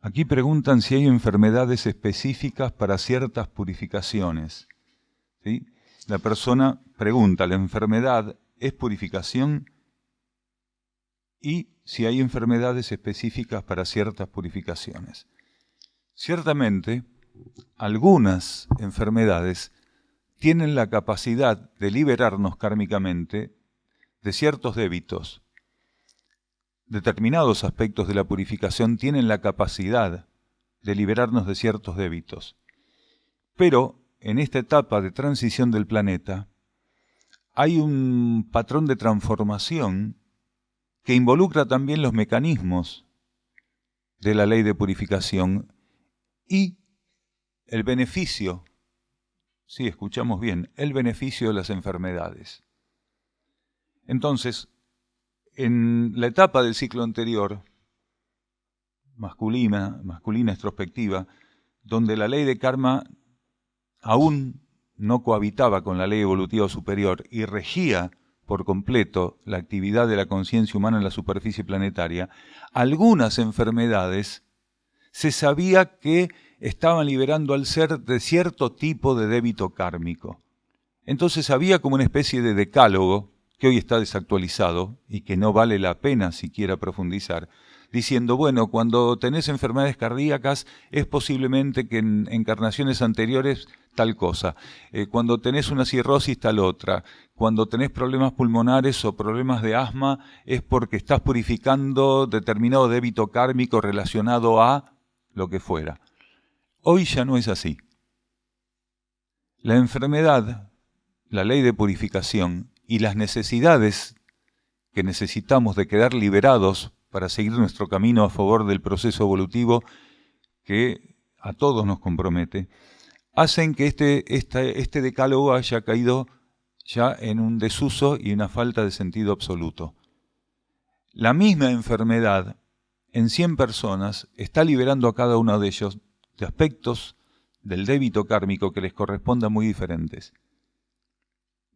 Aquí preguntan si hay enfermedades específicas para ciertas purificaciones. ¿Sí? La persona pregunta, ¿la enfermedad es purificación? Y si hay enfermedades específicas para ciertas purificaciones. Ciertamente, algunas enfermedades tienen la capacidad de liberarnos kármicamente de ciertos débitos. Determinados aspectos de la purificación tienen la capacidad de liberarnos de ciertos débitos. Pero en esta etapa de transición del planeta hay un patrón de transformación que involucra también los mecanismos de la ley de purificación y el beneficio, sí, escuchamos bien, el beneficio de las enfermedades. Entonces, en la etapa del ciclo anterior, masculina extrospectiva, donde la ley de karma aún no cohabitaba con la ley evolutiva superior y regía por completo la actividad de la conciencia humana en la superficie planetaria, algunas enfermedades se sabía que estaban liberando al ser de cierto tipo de débito kármico. Entonces había como una especie de decálogo, que hoy está desactualizado y que no vale la pena siquiera profundizar, diciendo, bueno, cuando tenés enfermedades cardíacas es posiblemente que en encarnaciones anteriores tal cosa, cuando tenés una cirrosis tal otra, cuando tenés problemas pulmonares o problemas de asma es porque estás purificando determinado débito kármico relacionado a lo que fuera. Hoy ya no es así. La enfermedad, la ley de purificación y las necesidades que necesitamos de quedar liberados para seguir nuestro camino a favor del proceso evolutivo que a todos nos compromete, hacen que este decálogo haya caído ya en un desuso y una falta de sentido absoluto. La misma enfermedad en 100 personas está liberando a cada uno de ellos de aspectos del débito kármico que les corresponda muy diferentes.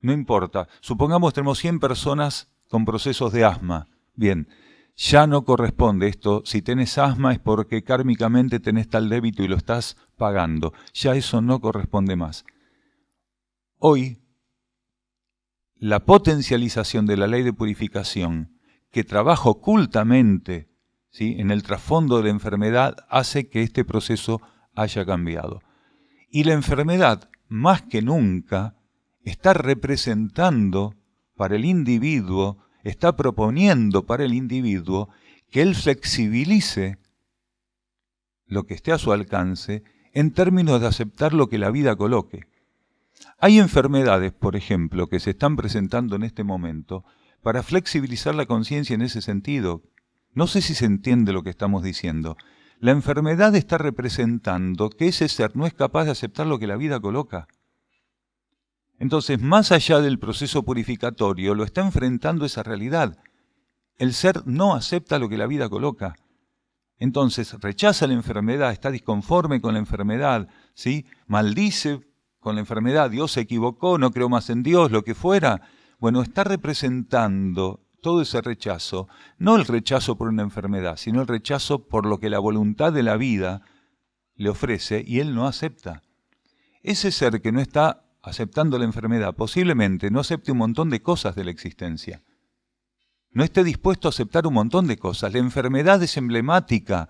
No importa, supongamos tenemos 100 personas con procesos de asma. Bien, ya no corresponde esto. Si tenés asma es porque kármicamente tenés tal débito y lo estás pagando. Ya eso no corresponde más. Hoy, la potencialización de la ley de purificación, que trabaja ocultamente, ¿sí?, en el trasfondo de la enfermedad, hace que este proceso haya cambiado. Y la enfermedad, más que nunca, está representando para el individuo, está proponiendo para el individuo que él flexibilice lo que esté a su alcance en términos de aceptar lo que la vida coloque. Hay enfermedades, por ejemplo, que se están presentando en este momento para flexibilizar la conciencia en ese sentido. No sé si se entiende lo que estamos diciendo. La enfermedad está representando que ese ser no es capaz de aceptar lo que la vida coloca. Entonces, más allá del proceso purificatorio, lo está enfrentando esa realidad. El ser no acepta lo que la vida coloca. Entonces, rechaza la enfermedad, está disconforme con la enfermedad, ¿sí?, maldice con la enfermedad, Dios se equivocó, no creo más en Dios, lo que fuera. Bueno, está representando todo ese rechazo, no el rechazo por una enfermedad, sino el rechazo por lo que la voluntad de la vida le ofrece y él no acepta. Ese ser que no está aceptando la enfermedad posiblemente no acepte un montón de cosas de la existencia. No esté dispuesto a aceptar un montón de cosas. La enfermedad es emblemática,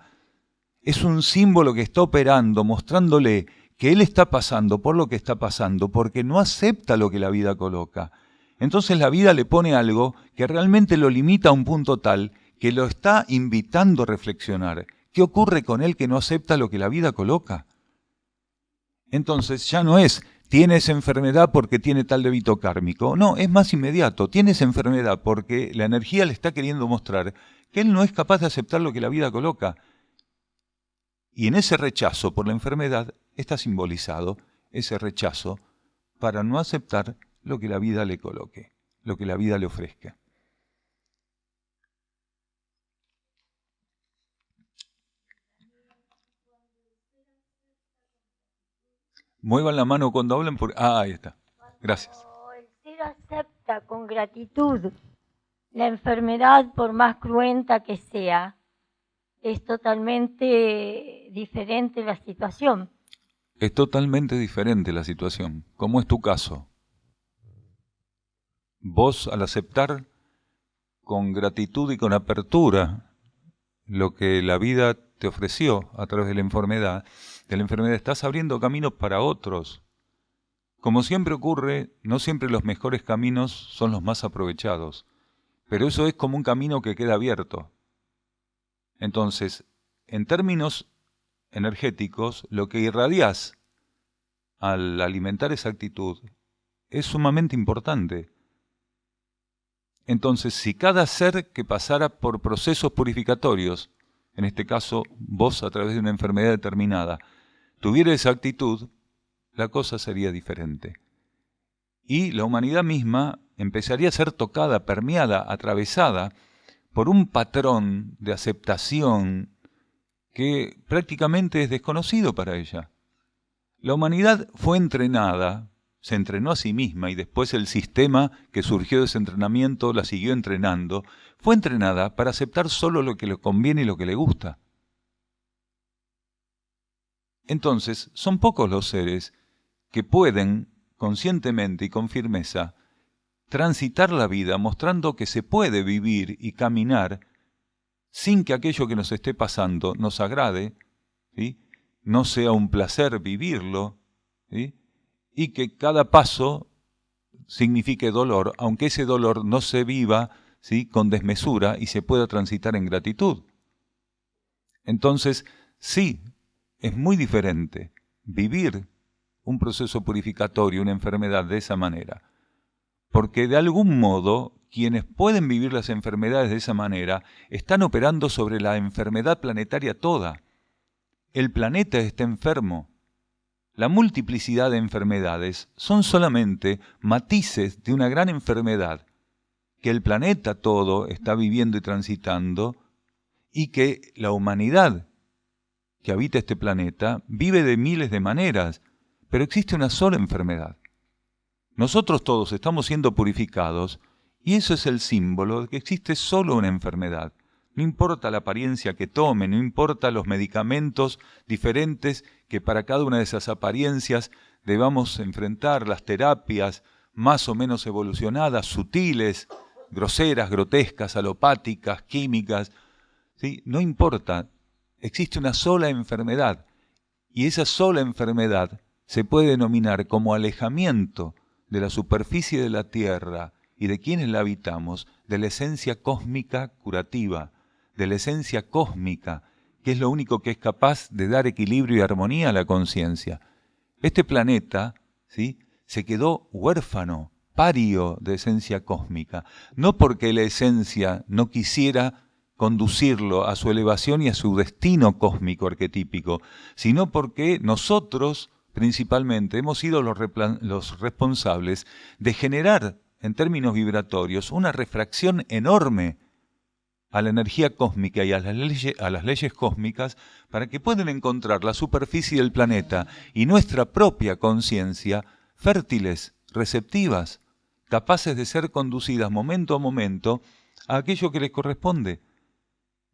es un símbolo que está operando, mostrándole que él está pasando por lo que está pasando, porque no acepta lo que la vida coloca. Entonces la vida le pone algo que realmente lo limita a un punto tal que lo está invitando a reflexionar. ¿Qué ocurre con él que no acepta lo que la vida coloca? Entonces ya no es, tienes enfermedad porque tiene tal débito kármico. No, es más inmediato. Tienes enfermedad porque la energía le está queriendo mostrar que él no es capaz de aceptar lo que la vida coloca. Y en ese rechazo por la enfermedad está simbolizado ese rechazo para no aceptar lo que la vida le coloque, lo que la vida le ofrezca. Muevan la mano cuando hablan. ahí está. Gracias. Cuando el ser acepta con gratitud la enfermedad, por más cruenta que sea, es totalmente diferente la situación. Es totalmente diferente la situación. ¿Cómo es tu caso? Vos, al aceptar con gratitud y con apertura lo que la vida te ofreció a través de la enfermedad, estás abriendo caminos para otros. Como siempre ocurre, no siempre los mejores caminos son los más aprovechados, pero eso es como un camino que queda abierto. Entonces, en términos energéticos, lo que irradiás al alimentar esa actitud es sumamente importante. Entonces, si cada ser que pasara por procesos purificatorios, en este caso vos a través de una enfermedad determinada, tuviera esa actitud, la cosa sería diferente. Y la humanidad misma empezaría a ser tocada, permeada, atravesada por un patrón de aceptación que prácticamente es desconocido para ella. La humanidad fue entrenada, se entrenó a sí misma y después el sistema que surgió de ese entrenamiento la siguió entrenando, fue entrenada para aceptar solo lo que le conviene y lo que le gusta. Entonces, son pocos los seres que pueden, conscientemente y con firmeza, transitar la vida mostrando que se puede vivir y caminar sin que aquello que nos esté pasando nos agrade, ¿sí?, no sea un placer vivirlo, ¿sí?, y que cada paso signifique dolor, aunque ese dolor no se viva, ¿sí?, con desmesura y se pueda transitar en gratitud. Entonces, sí, es muy diferente vivir un proceso purificatorio, una enfermedad de esa manera, porque de algún modo quienes pueden vivir las enfermedades de esa manera están operando sobre la enfermedad planetaria toda. El planeta está enfermo. La multiplicidad de enfermedades son solamente matices de una gran enfermedad que el planeta todo está viviendo y transitando y que la humanidad que habita este planeta vive de miles de maneras, pero existe una sola enfermedad. Nosotros todos estamos siendo purificados y eso es el símbolo de que existe solo una enfermedad. No importa la apariencia que tome, no importa los medicamentos diferentes que para cada una de esas apariencias debamos enfrentar, las terapias más o menos evolucionadas, sutiles, groseras, grotescas, alopáticas, químicas, ¿sí? No importa, existe una sola enfermedad y esa sola enfermedad se puede denominar como alejamiento de la superficie de la Tierra y de quienes la habitamos, de la esencia cósmica curativa, de la esencia cósmica, que es lo único que es capaz de dar equilibrio y armonía a la conciencia. Este planeta, ¿sí?, se quedó huérfano, pario de esencia cósmica, no porque la esencia no quisiera conducirlo a su elevación y a su destino cósmico arquetípico, sino porque nosotros principalmente hemos sido los responsables de generar en términos vibratorios una refracción enorme a la energía cósmica y a las leyes cósmicas para que puedan encontrar la superficie del planeta y nuestra propia conciencia fértiles, receptivas, capaces de ser conducidas momento a momento a aquello que les corresponde.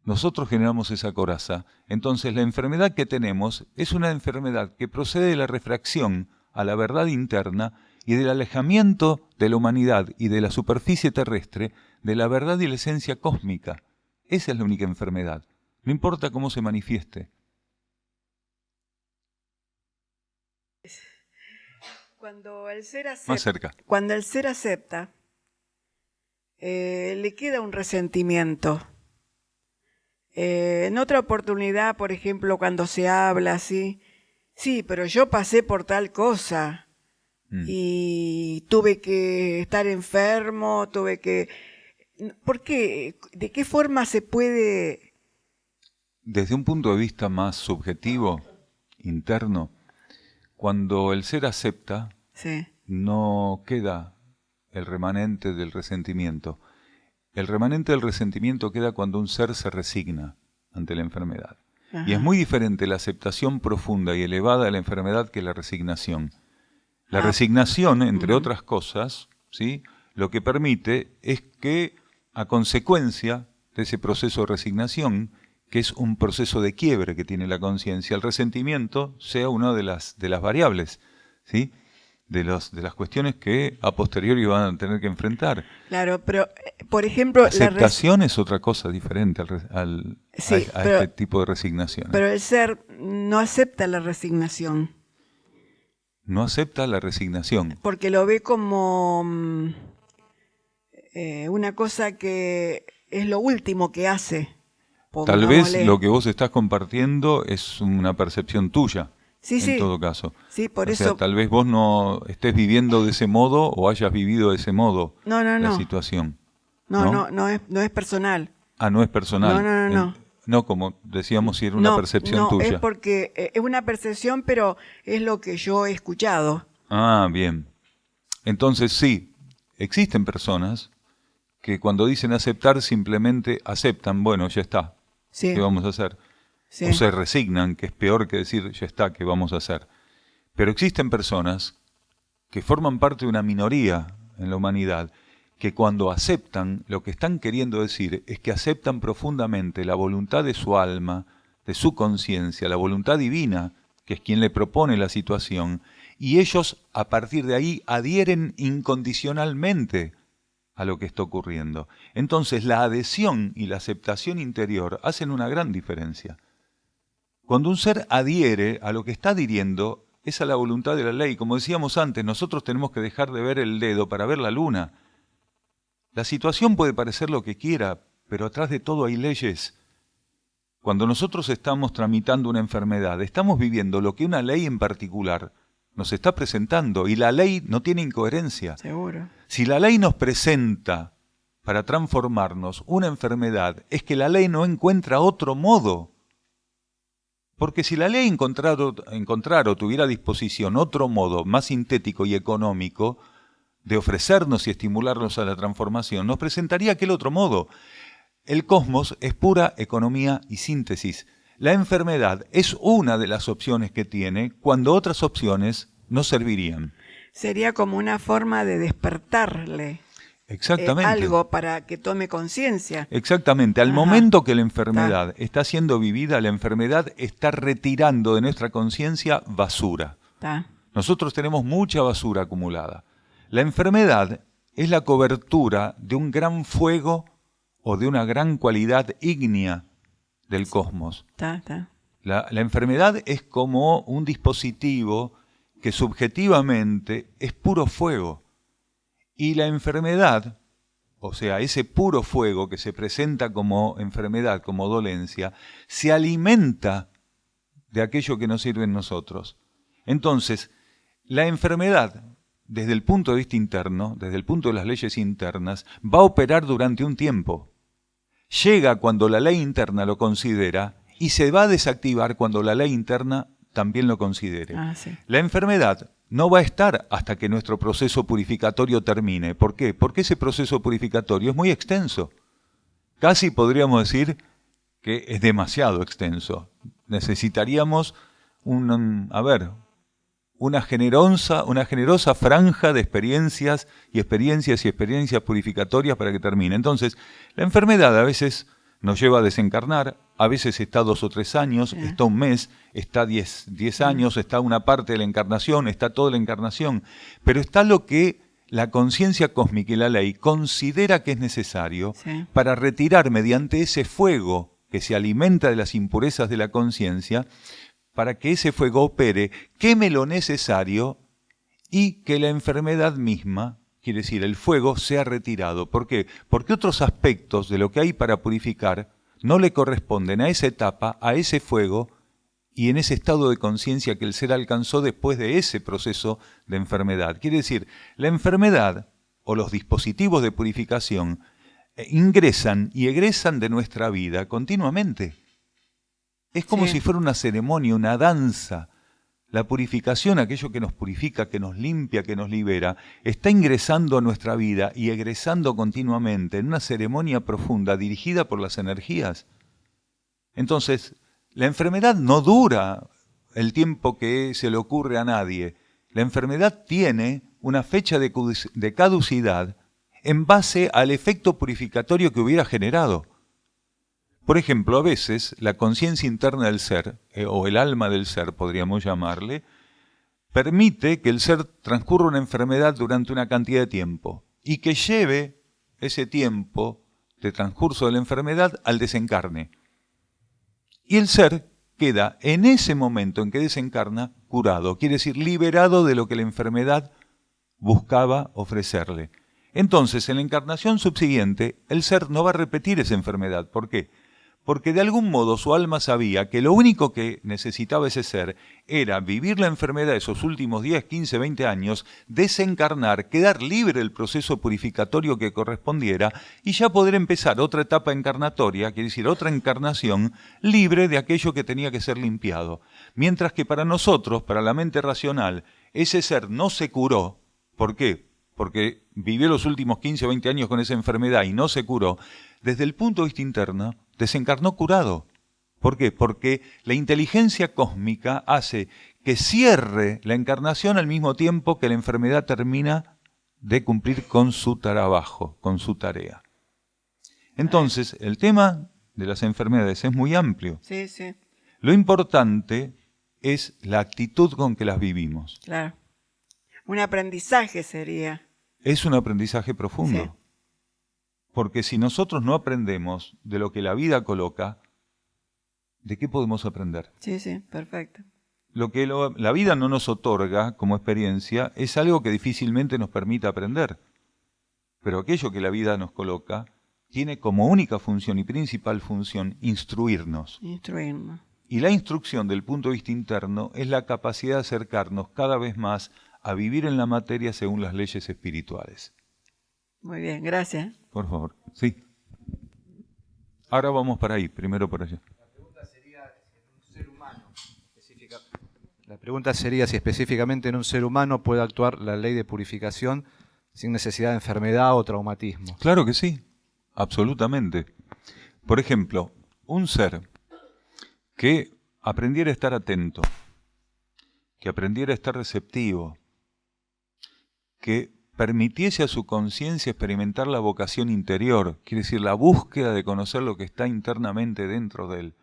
Nosotros generamos esa coraza, entonces la enfermedad que tenemos es una enfermedad que procede de la refracción a la verdad interna y del alejamiento de la humanidad y de la superficie terrestre de la verdad y la esencia cósmica. Esa es la única enfermedad, no importa cómo se manifieste. Cuando el ser Más cerca. Cuando el ser acepta, le queda un resentimiento. En otra oportunidad, por ejemplo, cuando se habla así, sí, pero yo pasé por tal cosa y tuve que estar enfermo, tuve que... ¿Por qué? ¿De qué forma se puede...? Desde un punto de vista más subjetivo, interno, cuando el ser acepta, Sí. no queda el remanente del resentimiento. El remanente del resentimiento queda cuando un ser se resigna ante la enfermedad. Ajá. Y es muy diferente la aceptación profunda y elevada de la enfermedad que la resignación. La resignación, entre otras cosas, ¿sí?, lo que permite es que, a consecuencia de ese proceso de resignación, que es un proceso de quiebre que tiene la conciencia, el resentimiento sea una de las variables, ¿sí? De las cuestiones que a posteriori van a tener que enfrentar. Claro, pero, por ejemplo... Aceptación es otra cosa diferente a este tipo de resignación. Pero el ser no acepta la resignación. No acepta la resignación. Porque lo ve como una cosa que es lo último que hace. Tal vez lo que vos estás compartiendo es una percepción tuya. Sí, en todo caso. Sí, por o eso. sea, tal vez vos no estés viviendo de ese modo o hayas vivido de ese modo la situación. No es personal. Ah, no es personal. No. No, como decíamos, si era una percepción tuya. No, es porque es una percepción, pero es lo que yo he escuchado. Ah, bien. Entonces sí, existen personas que cuando dicen aceptar simplemente aceptan, bueno, ya está. Sí. ¿Qué vamos a hacer? Sí. O se resignan, que es peor que decir, ya está, ¿qué vamos a hacer? Pero existen personas que forman parte de una minoría en la humanidad, que cuando aceptan, lo que están queriendo decir es que aceptan profundamente la voluntad de su alma, de su conciencia, la voluntad divina, que es quien le propone la situación, y ellos a partir de ahí adhieren incondicionalmente a lo que está ocurriendo. Entonces la adhesión y la aceptación interior hacen una gran diferencia. Cuando un ser adhiere a lo que está adhiriendo, es a la voluntad de la ley. Como decíamos antes, nosotros tenemos que dejar de ver el dedo para ver la luna. La situación puede parecer lo que quiera, pero atrás de todo hay leyes. Cuando nosotros estamos tramitando una enfermedad, estamos viviendo lo que una ley en particular nos está presentando, y la ley no tiene incoherencia. Seguro. Si la ley nos presenta para transformarnos una enfermedad, es que la ley no encuentra otro modo. Porque si la ley encontrara o tuviera a disposición otro modo más sintético y económico de ofrecernos y estimularnos a la transformación, nos presentaría aquel otro modo. El cosmos es pura economía y síntesis. La enfermedad es una de las opciones que tiene cuando otras opciones no servirían. Sería como una forma de despertarle. Exactamente. Algo para que tome conciencia. Exactamente. Al momento que la enfermedad está siendo vivida, la enfermedad está retirando de nuestra conciencia basura. Nosotros tenemos mucha basura acumulada. La enfermedad es la cobertura de un gran fuego o de una gran cualidad ígnea del cosmos. La enfermedad es como un dispositivo que subjetivamente es puro fuego. Y la enfermedad, o sea, ese puro fuego que se presenta como enfermedad, como dolencia, se alimenta de aquello que nos sirve en nosotros. Entonces, la enfermedad, desde el punto de vista interno, desde el punto de las leyes internas, va a operar durante un tiempo. Llega cuando la ley interna lo considera y se va a desactivar cuando la ley interna también lo considere. Sí. La enfermedad no va a estar hasta que nuestro proceso purificatorio termine. ¿Por qué? Porque ese proceso purificatorio es muy extenso. Casi podríamos decir que es demasiado extenso. Necesitaríamos una generosa franja de experiencias purificatorias para que termine. Entonces, la enfermedad a veces nos lleva a desencarnar, a veces está 2 o 3 años, está un mes, está 10 años, está una parte de la encarnación, está toda la encarnación, pero está lo que la conciencia cósmica y la ley considera que es necesario para retirar mediante ese fuego que se alimenta de las impurezas de la conciencia, para que ese fuego opere, queme lo necesario y que la enfermedad misma, quiere decir, el fuego, sea retirado. ¿Por qué? Porque otros aspectos de lo que hay para purificar no le corresponden a esa etapa, a ese fuego y en ese estado de conciencia que el ser alcanzó después de ese proceso de enfermedad. Quiere decir, la enfermedad o los dispositivos de purificación ingresan y egresan de nuestra vida continuamente. Es como si fuera una ceremonia, una danza. La purificación, aquello que nos purifica, que nos limpia, que nos libera, está ingresando a nuestra vida y egresando continuamente en una ceremonia profunda dirigida por las energías. Entonces, la enfermedad no dura el tiempo que se le ocurre a nadie. La enfermedad tiene una fecha de caducidad en base al efecto purificatorio que hubiera generado. Por ejemplo, a veces la conciencia interna del ser, o el alma del ser, podríamos llamarle, permite que el ser transcurra una enfermedad durante una cantidad de tiempo y que lleve ese tiempo de transcurso de la enfermedad al desencarne. Y el ser queda en ese momento en que desencarna curado, quiere decir liberado de lo que la enfermedad buscaba ofrecerle. Entonces, en la encarnación subsiguiente, el ser no va a repetir esa enfermedad. ¿Por qué? Porque de algún modo su alma sabía que lo único que necesitaba ese ser era vivir la enfermedad esos últimos 10, 15, 20 años, desencarnar, quedar libre del proceso purificatorio que correspondiera y ya poder empezar otra etapa encarnatoria, quiere decir otra encarnación, libre de aquello que tenía que ser limpiado. Mientras que para nosotros, para la mente racional, ese ser no se curó. ¿Por qué? Porque vivió los últimos 15 o 20 años con esa enfermedad y no se curó. Desde el punto de vista interno, desencarnó curado. ¿Por qué? Porque la inteligencia cósmica hace que cierre la encarnación al mismo tiempo que la enfermedad termina de cumplir con su trabajo, con su tarea. Entonces, el tema de las enfermedades es muy amplio. Sí, sí. Lo importante es la actitud con que las vivimos. Claro. Un aprendizaje sería. Es un aprendizaje profundo. Sí. Porque si nosotros no aprendemos de lo que la vida coloca, ¿de qué podemos aprender? Sí, sí, perfecto. Lo que la vida no nos otorga como experiencia es algo que difícilmente nos permite aprender. Pero aquello que la vida nos coloca tiene como única función y principal función instruirnos. Instruirnos. Y la instrucción del punto de vista interno es la capacidad de acercarnos cada vez más a vivir en la materia según las leyes espirituales. Muy bien, gracias. Por favor, sí. Ahora vamos para ahí, primero por allá. La pregunta sería si específicamente en un ser humano puede actuar la ley de purificación sin necesidad de enfermedad o traumatismo. Claro que sí, absolutamente. Por ejemplo, un ser que aprendiera a estar atento, que aprendiera a estar receptivo, que permitiese a su conciencia experimentar la vocación interior, quiere decir la búsqueda de conocer lo que está internamente dentro de él.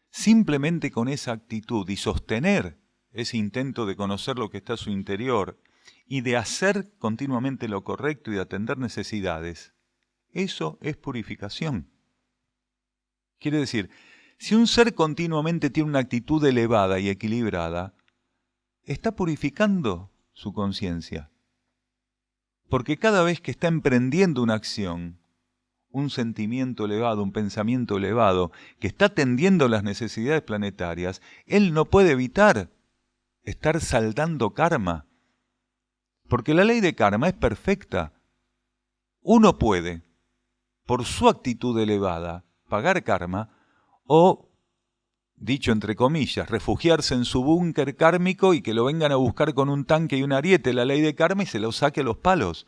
Simplemente con esa actitud y sostener ese intento de conocer lo que está a su interior y de hacer continuamente lo correcto y de atender necesidades, eso es purificación. Quiere decir, si un ser continuamente tiene una actitud elevada y equilibrada, está purificando su conciencia. Porque cada vez que está emprendiendo una acción, un sentimiento elevado, un pensamiento elevado, que está atendiendo las necesidades planetarias, él no puede evitar estar saldando karma. Porque la ley de karma es perfecta. Uno puede, por su actitud elevada, pagar karma o, dicho entre comillas, refugiarse en su búnker kármico y que lo vengan a buscar con un tanque y un ariete, la ley de karma, y se lo saque a los palos.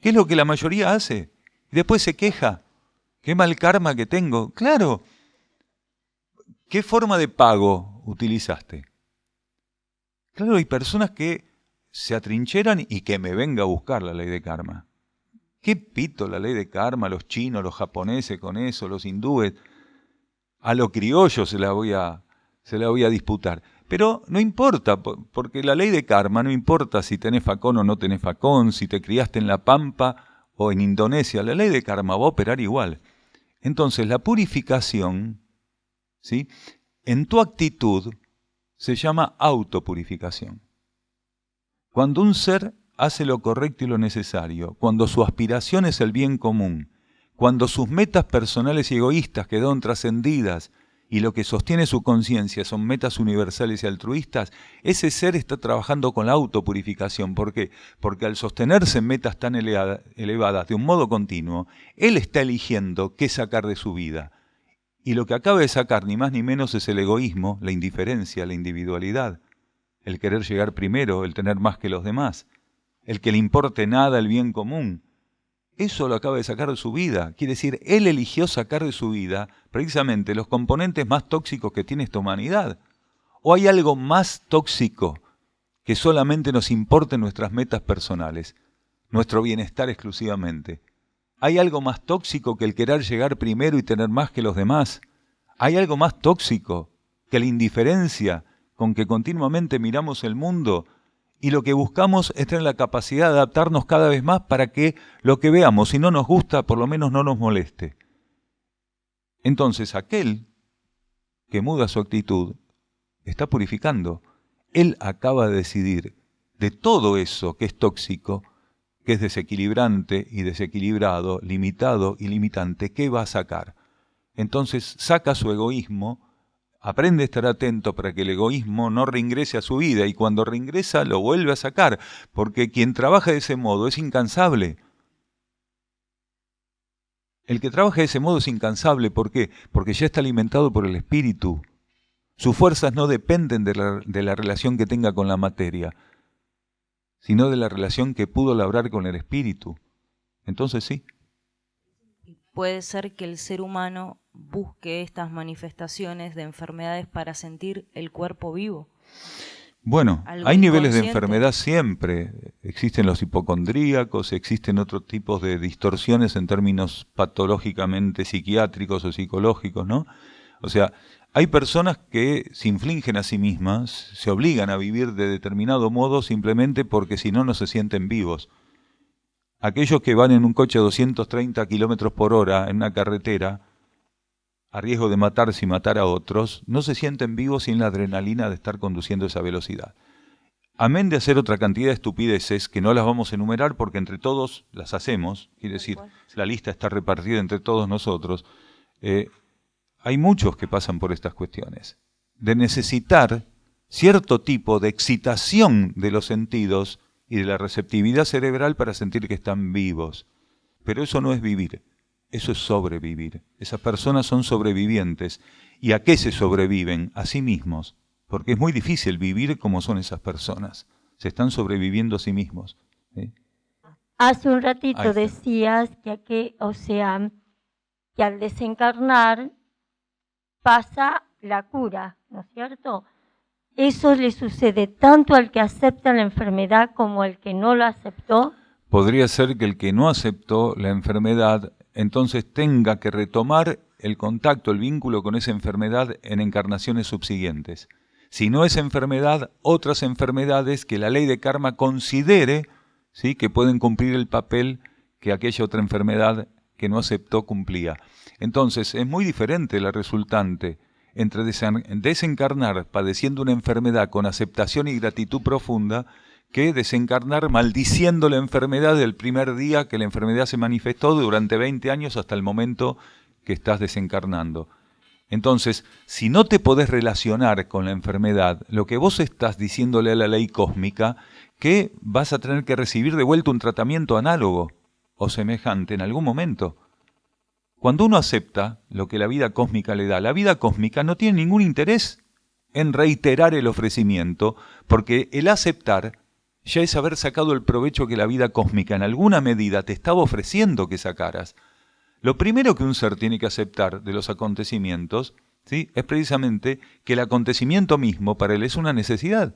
¿Qué es lo que la mayoría hace? Y después se queja. ¿Qué mal karma que tengo? Claro. ¿Qué forma de pago utilizaste? Claro, hay personas que se atrincheran y que me venga a buscar la ley de karma. ¿Qué pito la ley de karma? Los chinos, los japoneses con eso, los hindúes. A lo criollo se la voy a disputar. Pero no importa, porque la ley de karma no importa si tenés facón o no tenés facón, si te criaste en La Pampa o en Indonesia, la ley de karma va a operar igual. Entonces la purificación, ¿sí?, en tu actitud se llama autopurificación. Cuando un ser hace lo correcto y lo necesario, cuando su aspiración es el bien común, cuando sus metas personales y egoístas quedaron trascendidas y lo que sostiene su conciencia son metas universales y altruistas, ese ser está trabajando con la autopurificación. ¿Por qué? Porque al sostenerse en metas tan elevadas de un modo continuo, él está eligiendo qué sacar de su vida. Y lo que acaba de sacar ni más ni menos es el egoísmo, la indiferencia, la individualidad, el querer llegar primero, el tener más que los demás, el que le importe nada el bien común. Eso lo acaba de sacar de su vida. Quiere decir, él eligió sacar de su vida precisamente los componentes más tóxicos que tiene esta humanidad. ¿O hay algo más tóxico que solamente nos importen nuestras metas personales, nuestro bienestar exclusivamente? ¿Hay algo más tóxico que el querer llegar primero y tener más que los demás? ¿Hay algo más tóxico que la indiferencia con que continuamente miramos el mundo y lo que buscamos es tener la capacidad de adaptarnos cada vez más para que lo que veamos, si no nos gusta, por lo menos no nos moleste? Entonces aquel que muda su actitud está purificando. Él acaba de decidir de todo eso que es tóxico, que es desequilibrante y desequilibrado, limitado y limitante, ¿qué va a sacar? Entonces saca su egoísmo, aprende a estar atento para que el egoísmo no reingrese a su vida, y cuando reingresa lo vuelve a sacar, porque quien trabaja de ese modo es incansable. El que trabaja de ese modo es incansable, ¿por qué? Porque ya está alimentado por el espíritu. Sus fuerzas no dependen de la relación que tenga con la materia, sino de la relación que pudo labrar con el espíritu. Entonces sí. Puede ser que el ser humano busque estas manifestaciones de enfermedades para sentir el cuerpo vivo. Bueno, Algo hay niveles de inconsciente. enfermedad siempre. Existen los hipocondríacos, existen otros tipos de distorsiones en términos patológicamente psiquiátricos o psicológicos, ¿no? O sea, hay personas que se infligen a sí mismas, se obligan a vivir de determinado modo simplemente porque si no, no se sienten vivos. Aquellos que van en un coche a 230 kilómetros por hora en una carretera, a riesgo de matarse y matar a otros, no se sienten vivos sin la adrenalina de estar conduciendo esa velocidad. Amén de hacer otra cantidad de estupideces que no las vamos a enumerar porque entre todos las hacemos, quiere decir, la lista está repartida entre todos nosotros. Hay muchos que pasan por estas cuestiones, de necesitar cierto tipo de excitación de los sentidos y de la receptividad cerebral para sentir que están vivos. Pero eso no es vivir, eso es sobrevivir. Esas personas son sobrevivientes. ¿Y a qué se sobreviven? A sí mismos, porque es muy difícil vivir como son esas personas. Se están sobreviviendo a sí mismos. Hace un ratito Ahí está. decías que al desencarnar pasa la cura, ¿no es cierto? Eso le sucede tanto al que acepta la enfermedad como al que no lo aceptó. Podría ser que el que no aceptó la enfermedad entonces tenga que retomar el contacto, el vínculo con esa enfermedad en encarnaciones subsiguientes. Si no es enfermedad, otras enfermedades que la ley de karma considere, ¿sí?, que pueden cumplir el papel que aquella otra enfermedad que no aceptó cumplía. Entonces es muy diferente la resultante entre desencarnar padeciendo una enfermedad con aceptación y gratitud profunda que desencarnar maldiciendo la enfermedad del primer día que la enfermedad se manifestó durante 20 años hasta el momento que estás desencarnando. Entonces, si no te podés relacionar con la enfermedad, lo que vos estás diciéndole a la ley cósmica, que vas a tener que recibir de vuelta un tratamiento análogo o semejante en algún momento. Cuando uno acepta lo que la vida cósmica le da, la vida cósmica no tiene ningún interés en reiterar el ofrecimiento, porque el aceptar ya es haber sacado el provecho que la vida cósmica en alguna medida te estaba ofreciendo que sacaras. Lo primero que un ser tiene que aceptar de los acontecimientos, ¿sí?, es precisamente que el acontecimiento mismo para él es una necesidad.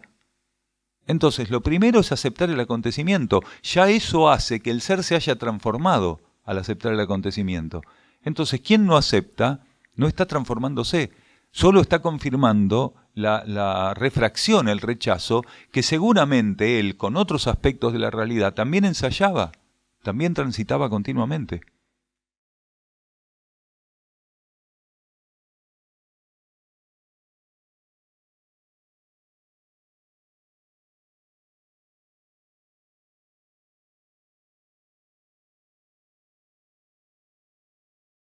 Entonces, lo primero es aceptar el acontecimiento. Ya eso hace que el ser se haya transformado al aceptar el acontecimiento. Entonces, quien no acepta no está transformándose, solo está confirmando la refracción, el rechazo, que seguramente él, con otros aspectos de la realidad, también ensayaba, también transitaba continuamente.